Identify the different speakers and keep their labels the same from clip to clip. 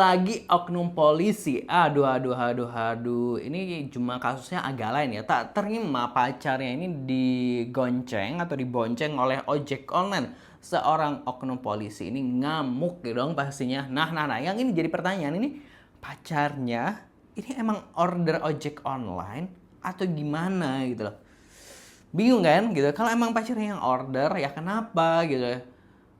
Speaker 1: lagi oknum polisi. Aduh. Ini cuma kasusnya agak lain ya. Tak terima pacarnya ini digonceng atau dibonceng oleh ojek online. Seorang oknum polisi ini ngamuk gitu dong pastinya. Nah, yang ini jadi pertanyaan ini, pacarnya ini emang order ojek online atau gimana gitu loh. Bingung kan gitu. Kalau emang pacarnya yang order ya kenapa gitu ya.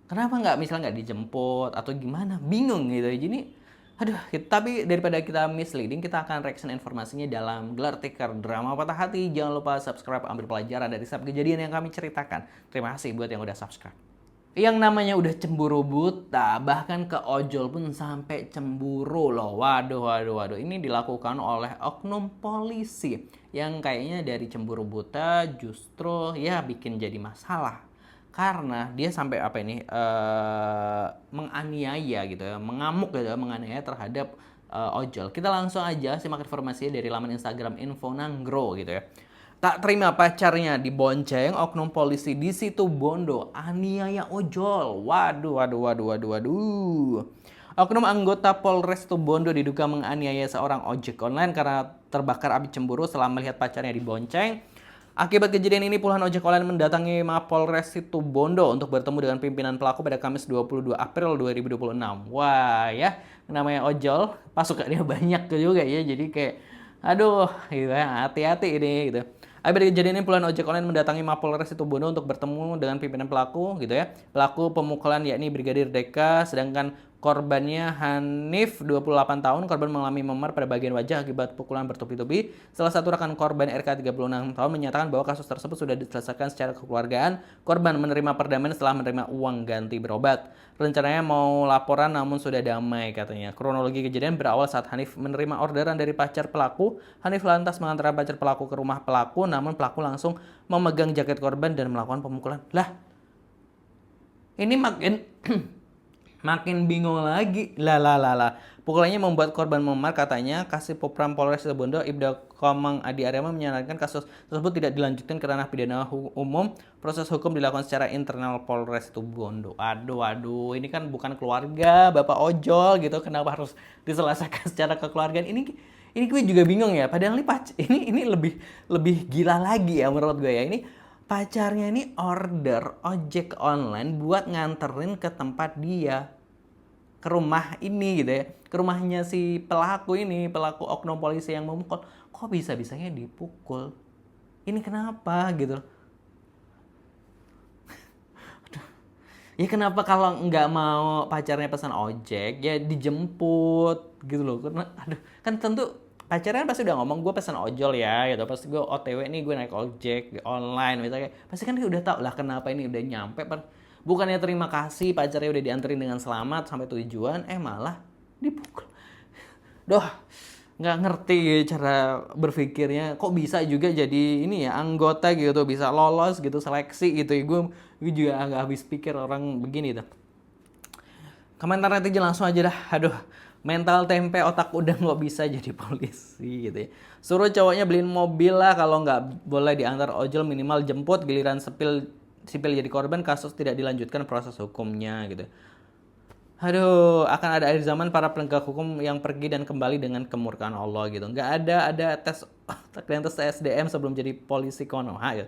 Speaker 1: Kenapa nggak misalnya nggak dijemput atau gimana? Bingung gitu. Jadi aduh, tapi daripada kita misleading, kita akan reaction informasinya dalam Gelar Tikar Drama Patah Hati. Jangan lupa subscribe, ambil pelajaran dari setiap kejadian yang kami ceritakan. Terima kasih buat yang udah subscribe. Yang namanya udah cemburu buta, bahkan ke ojol pun sampai cemburu loh. Waduh. Ini dilakukan oleh oknum polisi yang kayaknya dari cemburu buta justru ya bikin jadi masalah. Karena dia sampai apa ini menganiaya gitu ya, mengamuk gitu ya, menganiaya terhadap ojol. Kita langsung aja simak informasinya dari laman Instagram Infonanggro gitu ya. Tak terima pacarnya dibonceng oknum polisi di Situ Bondo, aniaya ojol. Waduh. Oknum anggota Polres Situ Bondo diduga menganiaya seorang ojek online karena terbakar api cemburu setelah melihat pacarnya dibonceng. Akibat kejadian ini, puluhan ojek online mendatangi Mapolres Situ Bondo untuk bertemu dengan pimpinan pelaku pada Kamis 22 April 2026. Wah ya, namanya ojol, pasukannya banyak juga ya, jadi kayak aduh, gitu ya, hati-hati ini gitu. Akibat kejadian ini, puluhan ojek online mendatangi Mapolres Situbondo untuk bertemu dengan pimpinan pelaku gitu ya. Pelaku pemukulan yakni Brigadir Deka, sedangkan korbannya Hanif 28 tahun. Korban mengalami memar pada bagian wajah akibat pukulan bertubi-tubi. Salah satu rekan korban RK 36 tahun menyatakan bahwa kasus tersebut sudah diselesaikan secara kekeluargaan. Korban menerima perdamaian setelah menerima uang ganti berobat. Rencananya mau laporan namun sudah damai katanya. Kronologi kejadian berawal saat Hanif menerima orderan dari pacar pelaku. Hanif lantas mengantar pacar pelaku ke rumah pelaku, namun pelaku langsung memegang jaket korban dan melakukan pemukulan. Lah, ini makin makin bingung lagi. Lah. Pukulannya membuat korban memar katanya. Kasih Propam Polres Situbondo Ibda Komang Adi Arema menyarankan kasus tersebut tidak dilanjutkan ke ranah pidana umum. Proses hukum dilakukan secara internal Polres Situbondo. Aduh, ini kan bukan keluarga Bapak ojol gitu. Kenapa harus diselesaikan secara kekeluargaan? Ini gue juga bingung ya. Padahal ini lebih gila lagi ya menurut gue ya. Ini pacarnya ini order ojek online buat nganterin ke tempat dia, ke rumah ini gitu ya, ke rumahnya si pelaku ini, pelaku oknum polisi yang memukul. Kok bisa-bisanya dipukul? Ini kenapa gitu? Ya kenapa kalau nggak mau pacarnya pesan ojek ya dijemput gitu loh. Karena aduh, kan tentu pacarnya pasti udah ngomong gue pesan ojol ya gitu. Pasti gue OTW nih, gue naik ojek online misalnya. Pasti kan dia udah tahu lah kenapa ini udah nyampe. Bukannya terima kasih pacarnya udah dianterin dengan selamat sampai tujuan, malah dipukul. Doh, nggak ngerti cara berpikirnya. Kok bisa juga jadi ini ya, anggota gitu, bisa lolos gitu, seleksi gitu ya. Gue juga agak habis pikir orang begini tuh. Komentar netizen langsung aja dah. Aduh, mental tempe otak udah nggak bisa jadi polisi gitu ya. Suruh cowoknya beliin mobil lah, kalau nggak boleh diantar ojol minimal jemput. Giliran sipil jadi korban, kasus tidak dilanjutkan proses hukumnya gitu. Aduh, akan ada akhir zaman para penegak hukum yang pergi dan kembali dengan kemurkaan Allah gitu. Nggak ada tes SDM sebelum jadi polisi Konoha gitu.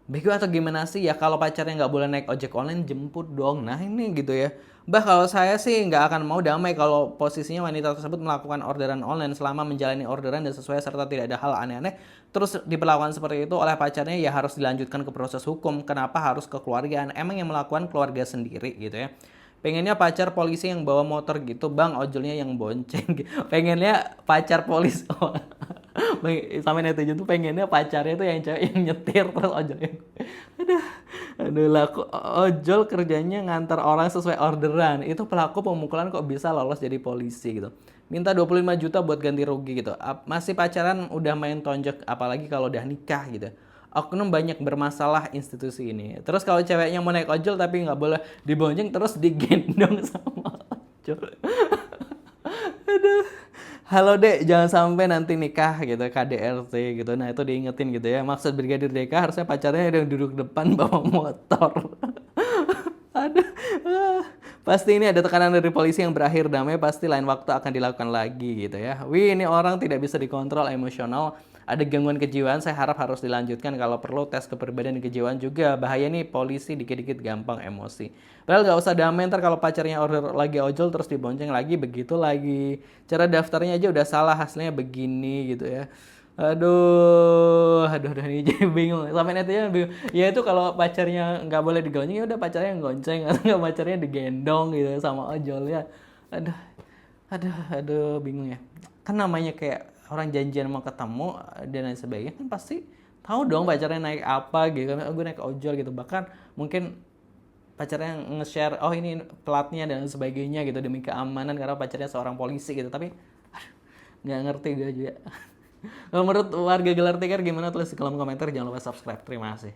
Speaker 1: Bego atau gimana sih ya, kalau pacarnya nggak boleh naik ojek online, jemput dong. Nah ini gitu ya. Kalau saya sih nggak akan mau damai kalau posisinya wanita tersebut melakukan orderan online selama menjalani orderan dan sesuai serta tidak ada hal aneh-aneh. Terus diperlakukan seperti itu oleh pacarnya, ya harus dilanjutkan ke proses hukum. Kenapa harus kekeluargaan? Emang yang melakukan keluarga sendiri gitu ya. Pengennya pacar polisi yang bawa motor gitu, bang, ojolnya yang bonceng. Pengennya pacar polisi. Sampai netizen tuh pengennya pacarnya tuh yang cewek yang nyetir, terus ojolnya. Aduh lah, ojol kerjanya ngantar orang sesuai orderan. Itu pelaku pemukulan kok bisa lolos jadi polisi gitu. Minta 25 juta buat ganti rugi gitu. Masih pacaran udah main tonjok, apalagi kalau udah nikah gitu. Oknum banyak bermasalah institusi ini. Terus kalau ceweknya mau naik ojol tapi nggak boleh dibonceng, terus digendong sama ojol. Aduh. Halo dek, jangan sampai nanti nikah gitu, KDRT gitu. Nah itu diingetin gitu ya. Maksud Brigadir Deka harusnya pacarnya yang duduk depan bawa motor. Aduh, Pasti ini ada tekanan dari polisi yang berakhir damai, pasti lain waktu akan dilakukan lagi gitu ya. Wih, ini orang tidak bisa dikontrol emosional, ada gangguan kejiwaan, saya harap harus dilanjutkan, kalau perlu tes kepribadian dan kejiwaan juga. Bahaya nih polisi dikit-dikit gampang emosi. Padahal gak usah damai, ntar kalau pacarnya order lagi ojol terus dibonceng lagi, begitu lagi. Cara daftarnya aja udah salah, hasilnya begini gitu ya. Aduh, ini jadi bingung. Sampai netizen bingung. Ya itu kalau pacarnya nggak boleh digonceng, ya udah pacarnya yang gonceng, atau nggak pacarnya digendong gitu sama ojol ya. Aduh, aduh, bingung ya. Kan namanya kayak orang janjian mau ketemu dan lain sebagainya, kan pasti tahu dong pacarnya naik apa gitu kan. Oh, gue naik ojol gitu. Bahkan mungkin pacarnya nge-share, oh ini platnya dan sebagainya gitu demi keamanan karena pacarnya seorang polisi gitu. Tapi nggak ngerti gue juga. Kalau menurut warga Gelar Tikar gimana, tulis di kolom komentar, jangan lupa subscribe. Terima kasih.